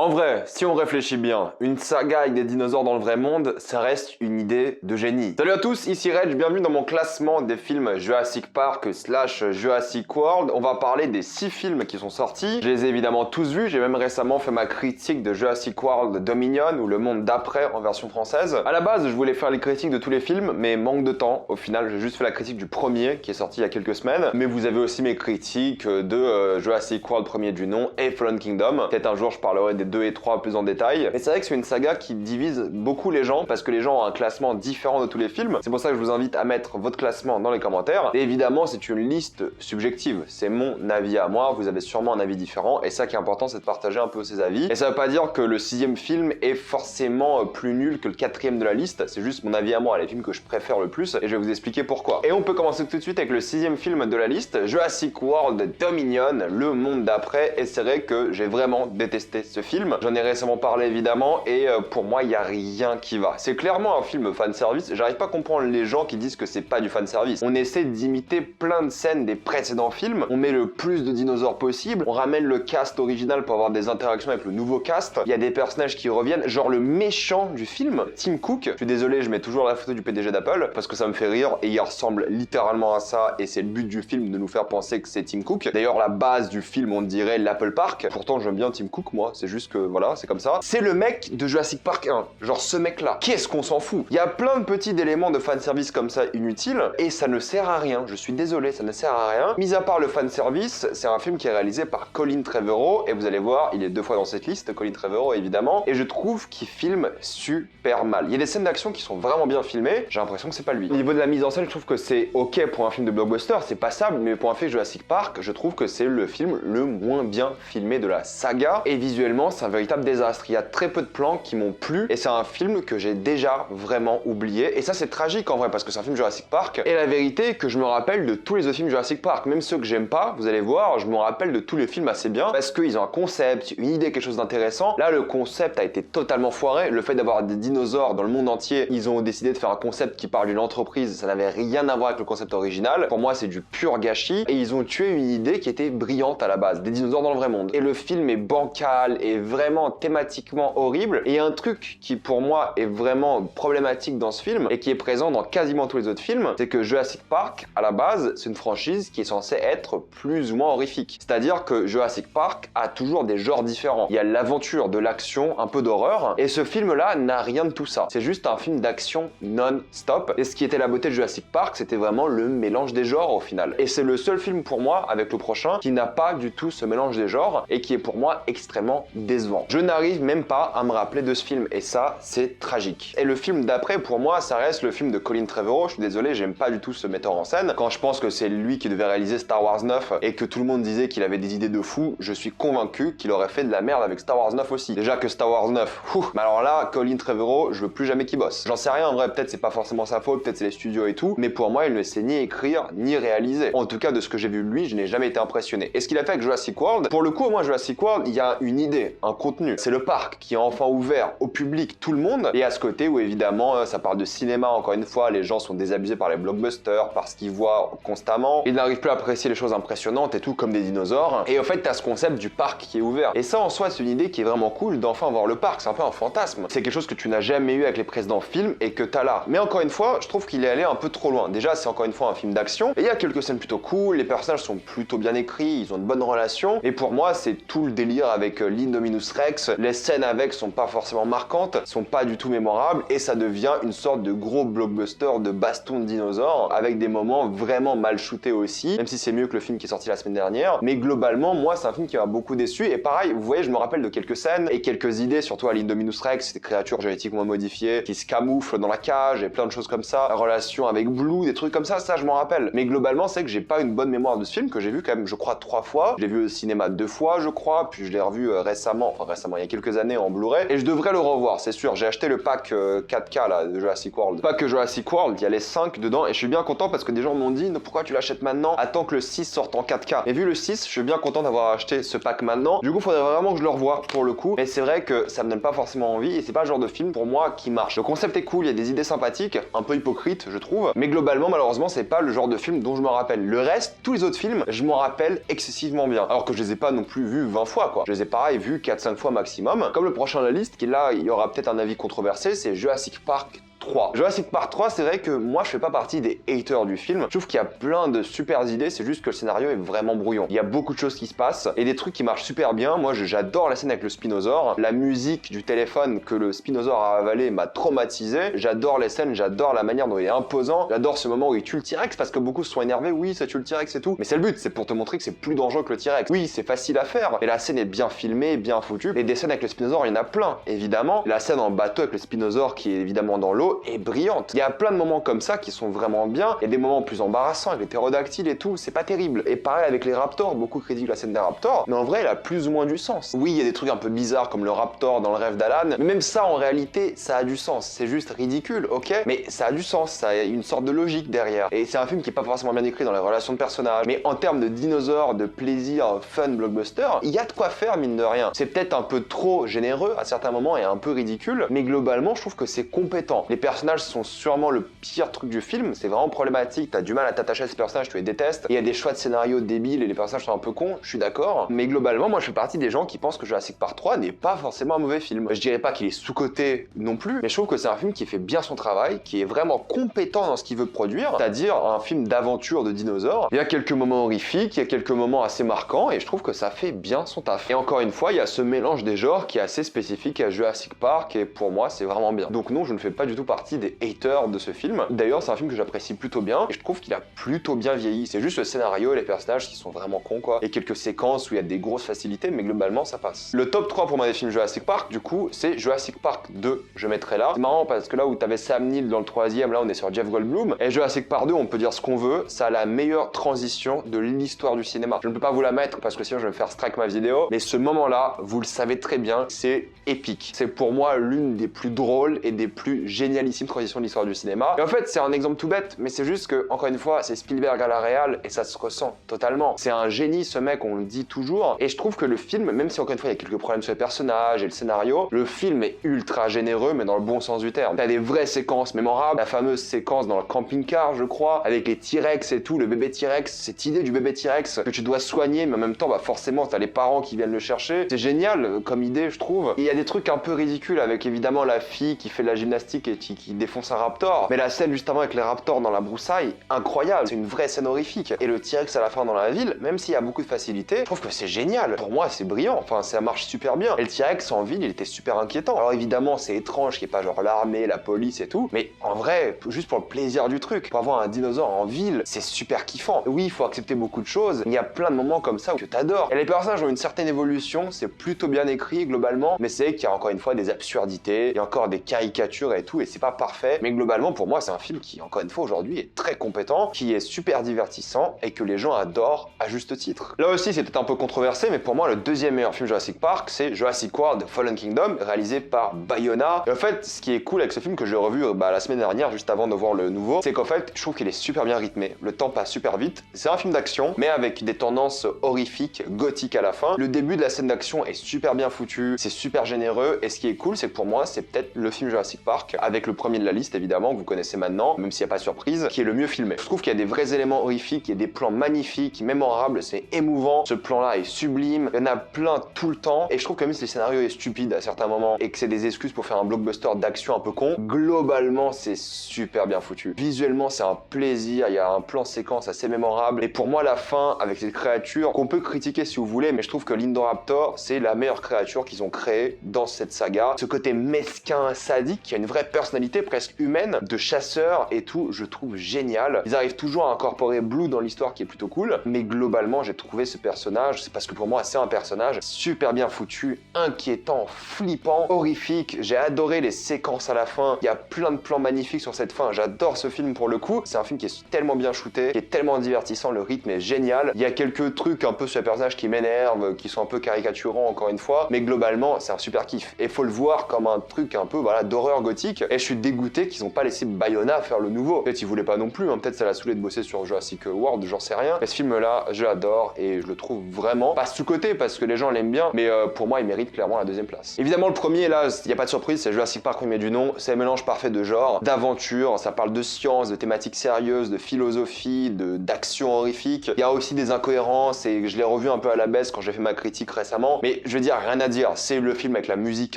En vrai, si on réfléchit bien, une saga avec des dinosaures dans le vrai monde, ça reste une idée de génie. Salut à tous, ici Reg, bienvenue dans mon classement des films Jurassic Park / Jurassic World. On va parler des 6 films qui sont sortis. Je les ai évidemment tous vus, j'ai même récemment fait ma critique de Jurassic World Dominion ou Le Monde d'après en version française. À la base, je voulais faire les critiques de tous les films, mais manque de temps. Au final, j'ai juste fait la critique du premier qui est sorti il y a quelques semaines. Mais vous avez aussi mes critiques de Jurassic World premier du nom et Fallen Kingdom. Peut-être un jour je parlerai des 2 et 3 plus en détail. Mais c'est vrai que c'est une saga qui divise beaucoup les gens parce que les gens ont un classement différent de tous les films. C'est pour ça que je vous invite à mettre votre classement dans les commentaires. Et évidemment, c'est une liste subjective. C'est mon avis à moi. Vous avez sûrement un avis différent. Et ça qui est important, c'est de partager un peu ses avis. Et ça veut pas dire que le 6e film est forcément plus nul que le 4e de la liste. C'est juste mon avis à moi, les films que je préfère le plus. Et je vais vous expliquer pourquoi. Et on peut commencer tout de suite avec le 6e film de la liste, Jurassic World Dominion, Le Monde d'après. Et c'est vrai que j'ai vraiment détesté ce film. J'en ai récemment parlé évidemment et pour moi il n'y a rien qui va. C'est clairement un film fanservice, j'arrive pas à comprendre les gens qui disent que c'est pas du fanservice. On essaie d'imiter plein de scènes des précédents films, on met le plus de dinosaures possible, on ramène le cast original pour avoir des interactions avec le nouveau cast, il y a des personnages qui reviennent, genre le méchant du film, Tim Cook. Je suis désolé, je mets toujours la photo du PDG d'Apple parce que ça me fait rire et il ressemble littéralement à ça et c'est le but du film de nous faire penser que c'est Tim Cook. D'ailleurs la base du film on dirait l'Apple Park, pourtant j'aime bien Tim Cook moi, c'est juste que voilà, c'est comme ça. C'est le mec de Jurassic Park 1, genre ce mec là. Qu'est-ce qu'on s'en fout? Il y a plein de petits éléments de fanservice comme ça inutiles et ça ne sert à rien, je suis désolé, ça ne sert à rien. Mis à part le fanservice, c'est un film qui est réalisé par Colin Trevorrow et vous allez voir, il est 2 fois dans cette liste, Colin Trevorrow évidemment, et je trouve qu'il filme super mal. Il y a des scènes d'action qui sont vraiment bien filmées, j'ai l'impression que c'est pas lui. Au niveau de la mise en scène, je trouve que c'est ok pour un film de blockbuster, c'est passable, mais pour un film Jurassic Park, je trouve que c'est le film le moins bien filmé de la saga et visuellement, c'est un véritable désastre. Il y a très peu de plans qui m'ont plu et c'est un film que j'ai déjà vraiment oublié et ça c'est tragique en vrai parce que c'est un film Jurassic Park et la vérité est que je me rappelle de tous les autres films Jurassic Park, même ceux que j'aime pas, vous allez voir, je me rappelle de tous les films assez bien parce qu'ils ont un concept, une idée, quelque chose d'intéressant. Là le concept a été totalement foiré, le fait d'avoir des dinosaures dans le monde entier, ils ont décidé de faire un concept qui parle d'une entreprise, ça n'avait rien à voir avec le concept original. Pour moi c'est du pur gâchis et ils ont tué une idée qui était brillante à la base, des dinosaures dans le vrai monde. Et le film est bancal et vraiment thématiquement horrible et un truc qui pour moi est vraiment problématique dans ce film et qui est présent dans quasiment tous les autres films, c'est que Jurassic Park à la base c'est une franchise qui est censée être plus ou moins horrifique. C'est-à-dire que Jurassic Park a toujours des genres différents. Il y a l'aventure, de l'action, un peu d'horreur et ce film là n'a rien de tout ça. C'est juste un film d'action non-stop et ce qui était la beauté de Jurassic Park c'était vraiment le mélange des genres au final. Et c'est le seul film pour moi avec le prochain qui n'a pas du tout ce mélange des genres et qui est pour moi extrêmement décevant. Je n'arrive même pas à me rappeler de ce film et ça c'est tragique. Et le film d'après pour moi ça reste le film de Colin Trevorrow, je suis désolé j'aime pas du tout ce metteur en scène. Quand je pense que c'est lui qui devait réaliser Star Wars 9 et que tout le monde disait qu'il avait des idées de fou, je suis convaincu qu'il aurait fait de la merde avec Star Wars 9 aussi. Déjà que Star Wars 9, mais alors là Colin Trevorrow je veux plus jamais qu'il bosse. J'en sais rien en vrai, peut-être c'est pas forcément sa faute, peut-être c'est les studios et tout, mais pour moi il ne sait ni écrire ni réaliser. En tout cas de ce que j'ai vu de lui je n'ai jamais été impressionné. Et ce qu'il a fait avec Jurassic World, pour le coup moi Jurassic World il y a une idée, un contenu. C'est le parc qui est enfin ouvert au public, tout le monde, et à ce côté où évidemment ça parle de cinéma encore une fois, les gens sont désabusés par les blockbusters, par ce qu'ils voient constamment, ils n'arrivent plus à apprécier les choses impressionnantes et tout comme des dinosaures, et en fait t'as ce concept du parc qui est ouvert. Et ça en soi c'est une idée qui est vraiment cool d'enfin voir le parc, c'est un peu un fantasme. C'est quelque chose que tu n'as jamais eu avec les précédents films et que t'as là. Mais encore une fois, je trouve qu'il est allé un peu trop loin. Déjà c'est encore une fois un film d'action, et il y a quelques scènes plutôt cool, les personnages sont plutôt bien écrits, ils ont de bonnes relations, et pour moi c'est tout le délire avec l'Indominus Rex, les scènes avec sont pas forcément marquantes, sont pas du tout mémorables et ça devient une sorte de gros blockbuster de baston de dinosaures avec des moments vraiment mal shootés aussi, même si c'est mieux que le film qui est sorti la semaine dernière. Mais globalement, moi c'est un film qui m'a beaucoup déçu et pareil, vous voyez, je me rappelle de quelques scènes et quelques idées, surtout à l'Indominus Rex, ces créatures génétiquement modifiées qui se camouflent dans la cage et plein de choses comme ça, la relation avec Blue, des trucs comme ça je m'en rappelle. Mais globalement, c'est que j'ai pas une bonne mémoire de ce film que j'ai vu quand même, je crois 3 fois. Je l'ai vu au cinéma 2 fois, je crois, puis je l'ai revu récemment, il y a quelques années en Blu-ray et je devrais le revoir, c'est sûr. J'ai acheté le pack 4K là de Jurassic World. Pas que Jurassic World, il y a les 5 dedans et je suis bien content parce que des gens m'ont dit pourquoi tu l'achètes maintenant, attends que le 6 sorte en 4K. Et vu le 6, je suis bien content d'avoir acheté ce pack maintenant. Du coup, faudrait vraiment que je le revoie pour le coup. Mais c'est vrai que ça me donne pas forcément envie et c'est pas le genre de film pour moi qui marche. Le concept est cool, il y a des idées sympathiques, un peu hypocrites je trouve, mais globalement malheureusement c'est pas le genre de film dont je me rappelle. Le reste, tous les autres films, je m'en rappelle excessivement bien. Alors que je les ai pas non plus vus 20 fois quoi. Je les ai pareil vus 4-5 fois maximum. Comme le prochain de la liste, qui là, il y aura peut-être un avis controversé, c'est Jurassic Park 3. Jurassic Park 3, c'est vrai que moi je fais pas partie des haters du film. Je trouve qu'il y a plein de super idées, c'est juste que le scénario est vraiment brouillon. Il y a beaucoup de choses qui se passent et des trucs qui marchent super bien. Moi j'adore la scène avec le spinosaure. La musique du téléphone que le spinosaure a avalé m'a traumatisé. J'adore les scènes, j'adore la manière dont il est imposant. J'adore ce moment où il tue le T-Rex parce que beaucoup se sont énervés. Oui, ça tue le T-Rex et tout. Mais c'est le but, c'est pour te montrer que c'est plus dangereux que le T-Rex. Oui, c'est facile à faire. Et la scène est bien filmée, bien foutue. Et des scènes avec le spinosaure, il y en a plein, évidemment. La scène en bateau avec le spinosaure qui est évidemment dans l'eau est brillante. Il y a plein de moments comme ça qui sont vraiment bien. Il y a des moments plus embarrassants avec les ptérodactyles et tout, c'est pas terrible. Et pareil avec les raptors, beaucoup critiquent la scène des raptors, mais en vrai elle a plus ou moins du sens. Oui, il y a des trucs un peu bizarres comme le raptor dans le rêve d'Alan, mais même ça en réalité, ça a du sens. C'est juste ridicule, ok? Mais ça a du sens, ça a une sorte de logique derrière. Et c'est un film qui est pas forcément bien écrit dans les relations de personnages, mais en termes de dinosaures, de plaisir, fun, blockbuster, il y a de quoi faire mine de rien. C'est peut-être un peu trop généreux à certains moments et un peu ridicule, mais globalement je trouve que c'est compétent. Les personnages sont sûrement le pire truc du film, c'est vraiment problématique, t'as du mal à t'attacher à ces personnages, tu les détestes, il y a des choix de scénario débiles et les personnages sont un peu cons, je suis d'accord, mais globalement moi je fais partie des gens qui pensent que Jurassic Park 3 n'est pas forcément un mauvais film. Je dirais pas qu'il est sous-coté non plus, mais je trouve que c'est un film qui fait bien son travail, qui est vraiment compétent dans ce qu'il veut produire, c'est-à-dire un film d'aventure de dinosaures. Il y a quelques moments horrifiques, il y a quelques moments assez marquants et je trouve que ça fait bien son taf. Et encore une fois, il y a ce mélange des genres qui est assez spécifique à Jurassic Park et pour moi c'est vraiment bien. Donc non, je ne fais pas du tout partie des haters de ce film. D'ailleurs, c'est un film que j'apprécie plutôt bien et je trouve qu'il a plutôt bien vieilli. C'est juste le scénario et les personnages qui sont vraiment cons quoi. Et quelques séquences où il y a des grosses facilités, mais globalement ça passe. Le top 3 pour moi des films Jurassic Park, du coup, c'est Jurassic Park 2. Je mettrai là. C'est marrant parce que là où t'avais Sam Neill dans le troisième, là on est sur Jeff Goldblum. Et Jurassic Park 2, on peut dire ce qu'on veut, ça a la meilleure transition de l'histoire du cinéma. Je ne peux pas vous la mettre parce que sinon je vais me faire strike ma vidéo. Mais ce moment-là, vous le savez très bien, c'est épique. C'est pour moi l'une des plus drôles et des plus génialissimes transitions de l'histoire du cinéma. Et en fait, c'est un exemple tout bête, mais c'est juste que, encore une fois, c'est Spielberg à la réal et ça se ressent totalement. C'est un génie, ce mec, on le dit toujours. Et je trouve que le film, même si encore une fois, il y a quelques problèmes sur les personnages et le scénario, le film est ultra généreux, mais dans le bon sens du terme. T'as des vraies séquences mémorables, la fameuse séquence dans le camping-car, je crois, avec les T-Rex et tout, le bébé T-Rex, cette idée du bébé T-Rex que tu dois soigner, mais en même temps, bah forcément, t'as les parents qui viennent le chercher. C'est génial comme idée, je trouve. Et il y a des trucs un peu ridicules avec évidemment la fille qui fait de la gymnastique et qui défonce un raptor. Mais la scène juste avant avec les raptors dans la broussaille, incroyable. C'est une vraie scène horrifique. Et le T-Rex à la fin dans la ville, même s'il y a beaucoup de facilité, je trouve que c'est génial. Pour moi, c'est brillant. Enfin, ça marche super bien. Et le T-Rex en ville, il était super inquiétant. Alors évidemment, c'est étrange qu'il n'y ait pas genre l'armée, la police et tout. Mais en vrai, juste pour le plaisir du truc, pour avoir un dinosaure en ville, c'est super kiffant. Oui, il faut accepter beaucoup de choses. Il y a plein de moments comme ça où tu t'adores. Et les personnages ont une certaine évolution. C'est plutôt bien écrit globalement. Mais c'est qu'il y a encore une fois des absurdités. Il y a encore des caricatures et tout. Et c'est pas parfait. Mais globalement, pour moi, c'est un film qui, encore une fois, aujourd'hui, est très compétent, qui est super divertissant et que les gens adorent à juste titre. Là aussi, c'est peut-être un peu controversé, mais pour moi, le deuxième meilleur film Jurassic Park, c'est Jurassic World Fallen Kingdom, réalisé par Bayona. Et en fait, ce qui est cool avec ce film que j'ai revu la semaine dernière, juste avant de voir le nouveau, c'est qu'en fait, je trouve qu'il est super bien rythmé. Le temps passe super vite. C'est un film d'action, mais avec des tendances horrifiques, gothiques à la fin. Le début de la scène d'action est super bien foutu, c'est super généreux, et ce qui est cool, c'est que pour moi, c'est peut-être le film Jurassic Park, avec le premier de la liste, évidemment, que vous connaissez maintenant, même s'il n'y a pas de surprise, qui est le mieux filmé. Je trouve qu'il y a des vrais éléments horrifiques, il y a des plans magnifiques, mémorables, c'est émouvant. Ce plan-là est sublime, il y en a plein tout le temps, et je trouve que même si le scénario est stupide à certains moments, et que c'est des excuses pour faire un blockbuster d'action un peu con, globalement, c'est super bien foutu. Visuellement, c'est un plaisir, il y a un plan séquence assez mémorable, et pour moi, la fin, avec cette créature, qu'on peut critiquer si vous voulez, mais je trouve que l'Indoraptor, c'est la meilleure créature qu'ils ont créée dans cette saga. Ce côté mesquin, sadique, qui a une vraie personnalité presque humaine, de chasseur et tout, je trouve génial. Ils arrivent toujours à incorporer Blue dans l'histoire qui est plutôt cool, mais globalement j'ai trouvé ce personnage, c'est parce que pour moi c'est un personnage super bien foutu, inquiétant, flippant, horrifique. J'ai adoré les séquences à la fin, il y a plein de plans magnifiques sur cette fin, j'adore ce film pour le coup. C'est un film qui est tellement bien shooté, qui est tellement divertissant, le rythme est génial. Il y a quelques trucs un peu sur les personnages qui m'énervent, qui sont un peu caricaturants encore une fois, mais globalement c'est un super kiff. Et faut le voir comme un truc un peu d'horreur gothique. Et je suis dégoûté qu'ils ont pas laissé Bayona faire le nouveau. Peut-être ils voulaient pas non plus, hein. Peut-être ça l'a saoulé de bosser sur Jurassic World, j'en sais rien. Mais ce film-là, je l'adore et je le trouve vraiment pas sous-coté parce que les gens l'aiment bien, mais pour moi, il mérite clairement la deuxième place. Évidemment, le premier, là, il n'y a pas de surprise, c'est Jurassic Park premier du nom. C'est un mélange parfait de genre, d'aventure, ça parle de science, de thématiques sérieuses, de philosophie, d'action horrifique. Il y a aussi des incohérences et je l'ai revu un peu à la baisse quand j'ai fait ma critique récemment. Mais je veux dire, rien à dire, c'est le film avec la musique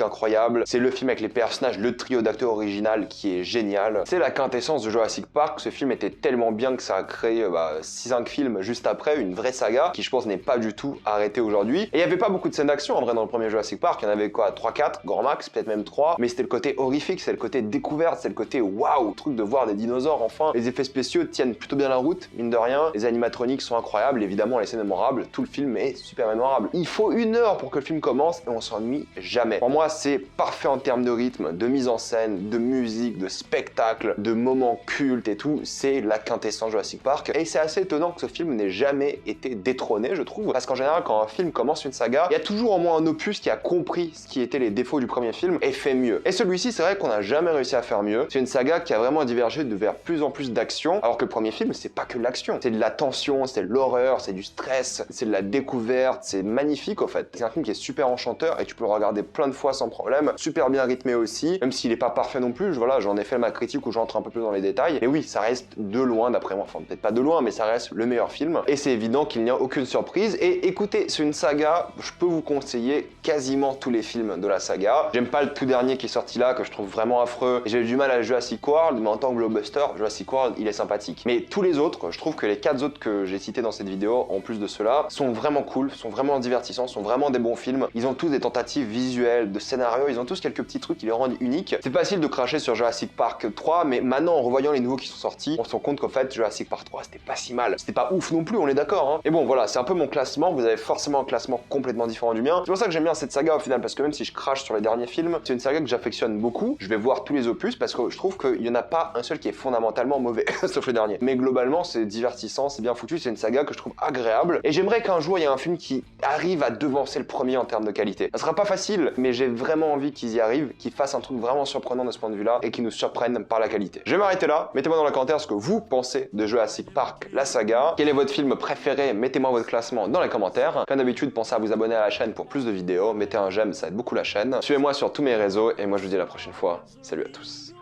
incroyable, c'est le film avec les personnages, le trio d'acteurs original qui est génial. C'est la quintessence de Jurassic Park. Ce film était tellement bien que ça a créé 5 films juste après, une vraie saga qui je pense n'est pas du tout arrêtée aujourd'hui. Et il n'y avait pas beaucoup de scènes d'action en vrai dans le premier Jurassic Park, il y en avait quoi, 3-4, grand max, peut-être même 3, mais c'était le côté horrifique, c'est le côté découverte, c'est le côté waouh, truc de voir des dinosaures enfin. Les effets spéciaux tiennent plutôt bien la route, mine de rien, les animatroniques sont incroyables, évidemment les scènes mémorables, tout le film est super mémorable. Il faut 1 heure pour que le film commence et on s'ennuie jamais. Pour moi c'est parfait en termes de rythme, de mise en scène, de musique, de spectacle, de moments cultes et tout, c'est la quintessence Jurassic Park. Et c'est assez étonnant que ce film n'ait jamais été détrôné, je trouve, parce qu'en général quand un film commence une saga, il y a toujours au moins un opus qui a compris ce qui étaient les défauts du premier film et fait mieux. Et celui-ci, c'est vrai qu'on n'a jamais réussi à faire mieux. C'est une saga qui a vraiment divergé vers plus en plus d'action, alors que le premier film, c'est pas que de l'action. C'est de la tension, c'est de l'horreur, c'est du stress, c'est de la découverte, c'est magnifique en fait. C'est un film qui est super enchanteur et tu peux le regarder plein de fois sans problème, super bien rythmé aussi, même s'il est pas parfait non plus. Voilà, j'en ai fait ma critique où j'entre un peu plus dans les détails. Et oui, ça reste de loin d'après moi, enfin peut-être pas de loin, mais ça reste le meilleur film. Et c'est évident qu'il n'y a aucune surprise. Et écoutez, c'est une saga, je peux vous conseiller quasiment tous les films de la saga. J'aime pas le tout dernier qui est sorti là, que je trouve vraiment affreux. J'ai eu du mal à Jurassic World, mais en tant que blockbuster, Jurassic World, il est sympathique. Mais tous les autres, je trouve que les 4 autres que j'ai cités dans cette vidéo, en plus de ceux-là, sont vraiment cool, sont vraiment divertissants, sont vraiment des bons films. Ils ont tous des tentatives visuelles, de scénario, ils ont tous quelques petits trucs qui les rendent uniques. C'est facile de cracher sur Jurassic Park 3, mais maintenant, en revoyant les nouveaux qui sont sortis, on se rend compte qu'en fait, Jurassic Park 3, c'était pas si mal. C'était pas ouf non plus, on est d'accord, hein. Et bon, voilà, c'est un peu mon classement. Vous avez forcément un classement complètement différent du mien. C'est pour ça que j'aime bien cette saga au final, parce que même si je crache sur les derniers films, c'est une saga que j'affectionne beaucoup. Je vais voir tous les opus parce que je trouve qu'il n'y en a pas un seul qui est fondamentalement mauvais, sauf le dernier. Mais globalement, c'est divertissant, c'est bien foutu, c'est une saga que je trouve agréable. Et j'aimerais qu'un jour, il y ait un film qui arrive à devancer le premier en termes de qualité. Ça sera pas facile, mais j'ai vraiment envie qu'ils y arrivent, qu'ils fassent un truc vraiment surprenant de ce point de vue-là et qu'ils nous surprennent par la qualité. Je vais m'arrêter là. Mettez-moi dans les commentaires ce que vous pensez de Jurassic Park, la saga. Quel est votre film préféré? Mettez-moi votre classement dans les commentaires. Comme d'habitude, pensez à vous abonner à la chaîne pour plus de vidéos. Mettez un j'aime, ça aide beaucoup la chaîne. Suivez-moi sur tous mes réseaux et moi je vous dis à la prochaine fois. Salut à tous.